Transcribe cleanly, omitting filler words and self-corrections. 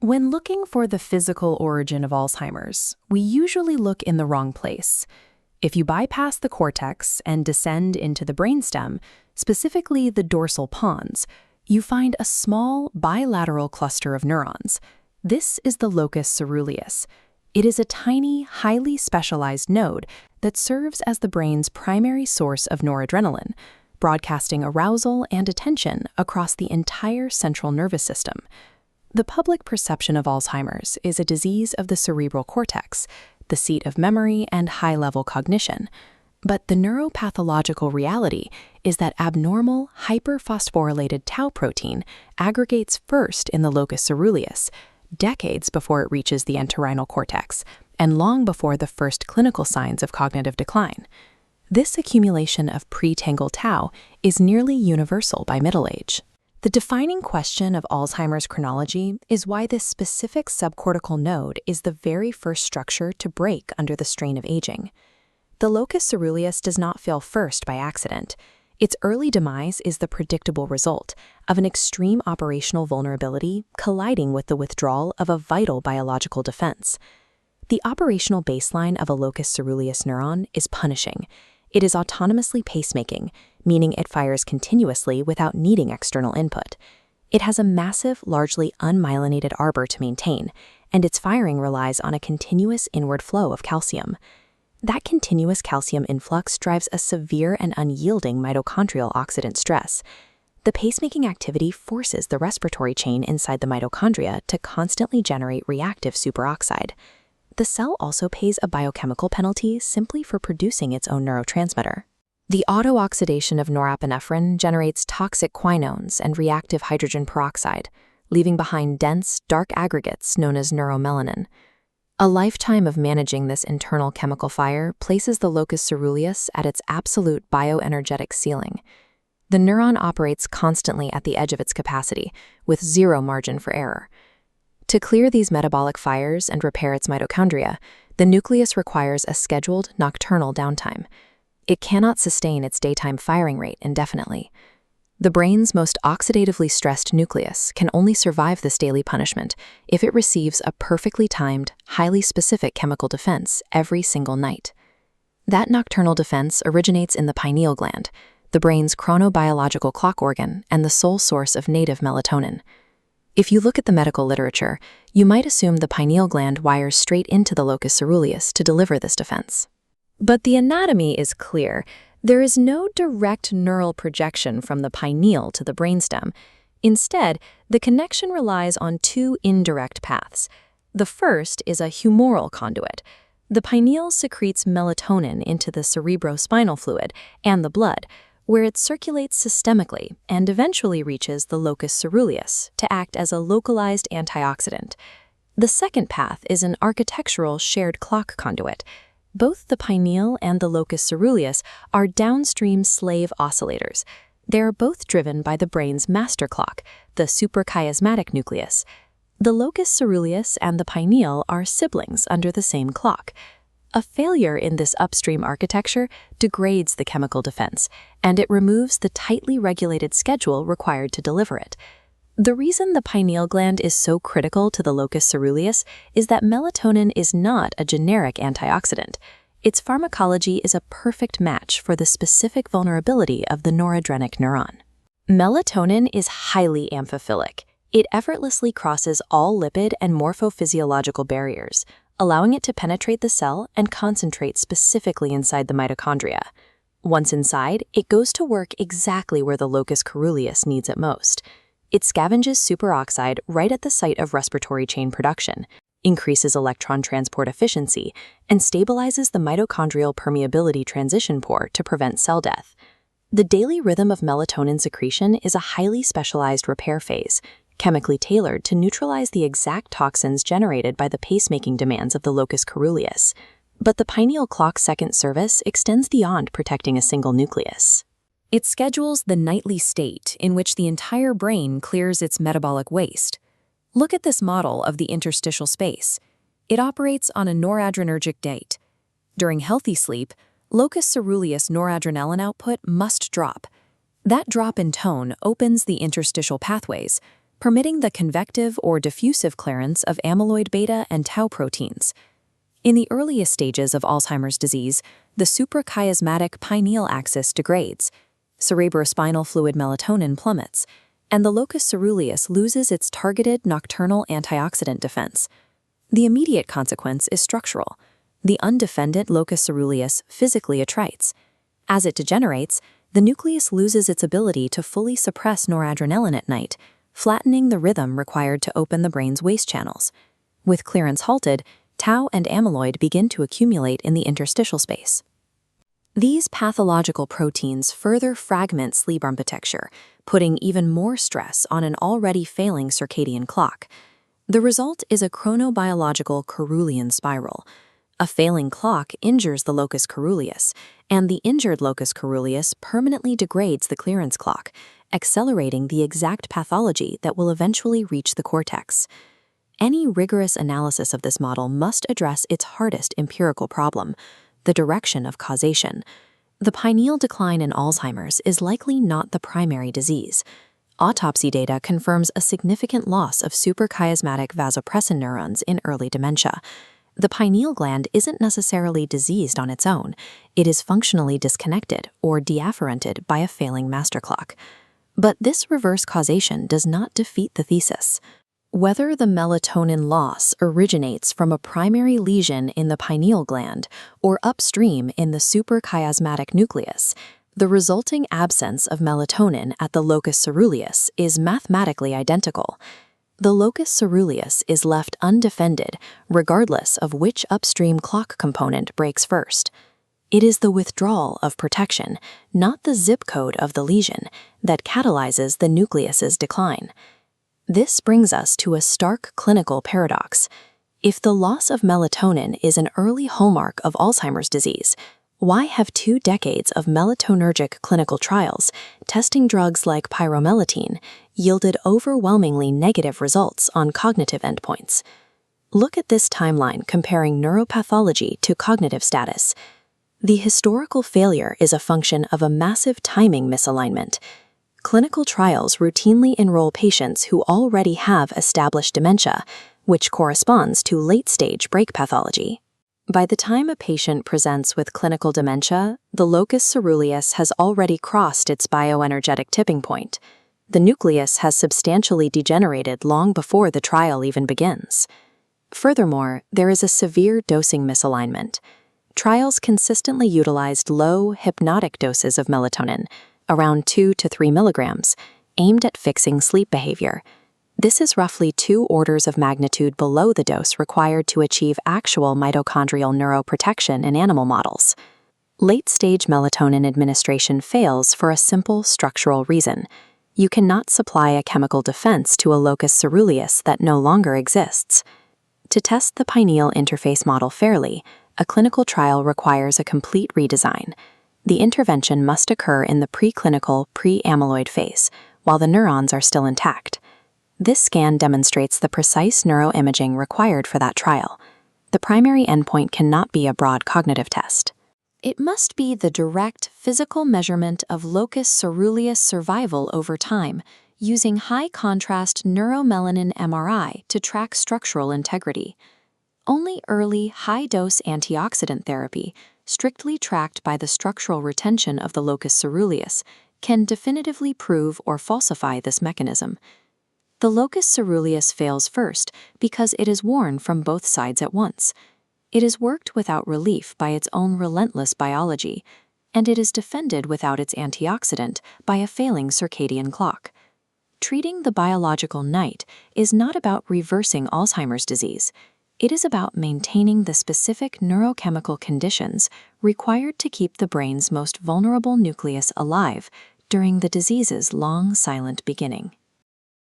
When looking for the physical origin of Alzheimer's, we usually look in the wrong place. If you bypass the cortex and descend into the brainstem, specifically the dorsal pons, you find a small bilateral cluster of neurons. This is the locus coeruleus. It is a tiny, highly specialized node that serves as the brain's primary source of noradrenaline, broadcasting arousal and attention across the entire central nervous system. The public perception of Alzheimer's is a disease of the cerebral cortex, the seat of memory and high-level cognition. But the neuropathological reality is that abnormal hyperphosphorylated tau protein aggregates first in the locus coeruleus, decades before it reaches the entorhinal cortex, and long before the first clinical signs of cognitive decline. This accumulation of pre-tangled tau is nearly universal by middle age. The defining question of Alzheimer's chronology is why this specific subcortical node is the very first structure to break under the strain of aging. The locus coeruleus does not fail first by accident. Its early demise is the predictable result of an extreme operational vulnerability colliding with the withdrawal of a vital biological defense. The operational baseline of a locus coeruleus neuron is punishing. It is autonomously pacemaking, meaning it fires continuously without needing external input. It has a massive, largely unmyelinated arbor to maintain, and its firing relies on a continuous inward flow of calcium. That continuous calcium influx drives a severe and unyielding mitochondrial oxidant stress. The pacemaking activity forces the respiratory chain inside the mitochondria to constantly generate reactive superoxide. The cell also pays a biochemical penalty simply for producing its own neurotransmitter. The autooxidation of norepinephrine generates toxic quinones and reactive hydrogen peroxide, leaving behind dense, dark aggregates known as neuromelanin. A lifetime of managing this internal chemical fire places the locus coeruleus at its absolute bioenergetic ceiling. The neuron operates constantly at the edge of its capacity, with zero margin for error. To clear these metabolic fires and repair its mitochondria, the nucleus requires a scheduled nocturnal downtime. It cannot sustain its daytime firing rate indefinitely. The brain's most oxidatively stressed nucleus can only survive this daily punishment if it receives a perfectly timed, highly specific chemical defense every single night. That nocturnal defense originates in the pineal gland, the brain's chronobiological clock organ and the sole source of native melatonin. If you look at the medical literature, you might assume the pineal gland wires straight into the locus coeruleus to deliver this defense. But the anatomy is clear. There is no direct neural projection from the pineal to the brainstem. Instead, the connection relies on two indirect paths. The first is a humoral conduit. The pineal secretes melatonin into the cerebrospinal fluid and the blood, where it circulates systemically and eventually reaches the locus coeruleus to act as a localized antioxidant. The second path is an architectural shared clock conduit. Both the pineal and the locus coeruleus are downstream slave oscillators. They are both driven by the brain's master clock, the suprachiasmatic nucleus. The locus coeruleus and the pineal are siblings under the same clock. A failure in this upstream architecture degrades the chemical defense, and it removes the tightly regulated schedule required to deliver it. The reason the pineal gland is so critical to the locus coeruleus is that melatonin is not a generic antioxidant. Its pharmacology is a perfect match for the specific vulnerability of the noradrenic neuron. Melatonin is highly amphiphilic. It effortlessly crosses all lipid and morphophysiological barriers, allowing it to penetrate the cell and concentrate specifically inside the mitochondria. Once inside, it goes to work exactly where the locus coeruleus needs it most. It scavenges superoxide right at the site of respiratory chain production, increases electron transport efficiency, and stabilizes the mitochondrial permeability transition pore to prevent cell death. The daily rhythm of melatonin secretion is a highly specialized repair phase, chemically tailored to neutralize the exact toxins generated by the pacemaking demands of the locus coeruleus. But the pineal clock's second service extends beyond protecting a single nucleus. It schedules the nightly state in which the entire brain clears its metabolic waste. Look at this model of the interstitial space. It operates on a noradrenergic date. During healthy sleep, locus coeruleus noradrenaline output must drop. That drop in tone opens the interstitial pathways, permitting the convective or diffusive clearance of amyloid-β and tau proteins. In the earliest stages of Alzheimer's disease, the suprachiasmatic pineal axis degrades, cerebrospinal fluid melatonin plummets, and the locus coeruleus loses its targeted nocturnal antioxidant defense. The immediate consequence is structural. The undefended locus coeruleus physically attrites. As it degenerates, the nucleus loses its ability to fully suppress noradrenaline at night, flattening the rhythm required to open the brain's waste channels. With clearance halted, tau and amyloid begin to accumulate in the interstitial space. These pathological proteins further fragment sleep architecture, putting even more stress on an already failing circadian clock. The result is a chronobiological coerulean spiral. A failing clock injures the locus coeruleus, and the injured locus coeruleus permanently degrades the clearance clock, accelerating the exact pathology that will eventually reach the cortex. Any rigorous analysis of this model must address its hardest empirical problem: the direction of causation. The pineal decline in Alzheimer's is likely not the primary disease. Autopsy data confirms a significant loss of suprachiasmatic vasopressin neurons in early dementia. The pineal gland isn't necessarily diseased on its own. It is functionally disconnected or deafferented by a failing master clock. But this reverse causation does not defeat the thesis. Whether the melatonin loss originates from a primary lesion in the pineal gland or upstream in the suprachiasmatic nucleus, the resulting absence of melatonin at the locus coeruleus is mathematically identical. The locus coeruleus is left undefended regardless of which upstream clock component breaks first. It is the withdrawal of protection, not the zip code of the lesion, that catalyzes the nucleus's decline. This brings us to a stark clinical paradox. If the loss of melatonin is an early hallmark of Alzheimer's disease, why have 2 decades of melatonergic clinical trials testing drugs like pyromelatine yielded overwhelmingly negative results on cognitive endpoints? Look at this timeline comparing neuropathology to cognitive status. The historical failure is a function of a massive timing misalignment. Clinical trials routinely enroll patients who already have established dementia, which corresponds to late-stage break pathology. By the time a patient presents with clinical dementia, the locus coeruleus has already crossed its bioenergetic tipping point. The nucleus has substantially degenerated long before the trial even begins. Furthermore, there is a severe dosing misalignment. Trials consistently utilized low, hypnotic doses of melatonin, around 2 to 3 milligrams, aimed at fixing sleep behavior. This is roughly 2 orders of magnitude below the dose required to achieve actual mitochondrial neuroprotection in animal models. Late-stage melatonin administration fails for a simple structural reason. You cannot supply a chemical defense to a locus coeruleus that no longer exists. To test the pineal interface model fairly, a clinical trial requires a complete redesign. The intervention must occur in the preclinical pre-amyloid phase, while the neurons are still intact. This scan demonstrates the precise neuroimaging required for that trial. The primary endpoint cannot be a broad cognitive test. It must be the direct physical measurement of locus coeruleus survival over time, using high-contrast neuromelanin MRI to track structural integrity. Only early, high-dose antioxidant therapy, strictly tracked by the structural retention of the locus coeruleus, can definitively prove or falsify this mechanism. The locus coeruleus fails first because it is worn from both sides at once. It is worked without relief by its own relentless biology, and it is defended without its antioxidant by a failing circadian clock. Treating the biological night is not about reversing Alzheimer's disease. It is about maintaining the specific neurochemical conditions required to keep the brain's most vulnerable nucleus alive during the disease's long, silent beginning.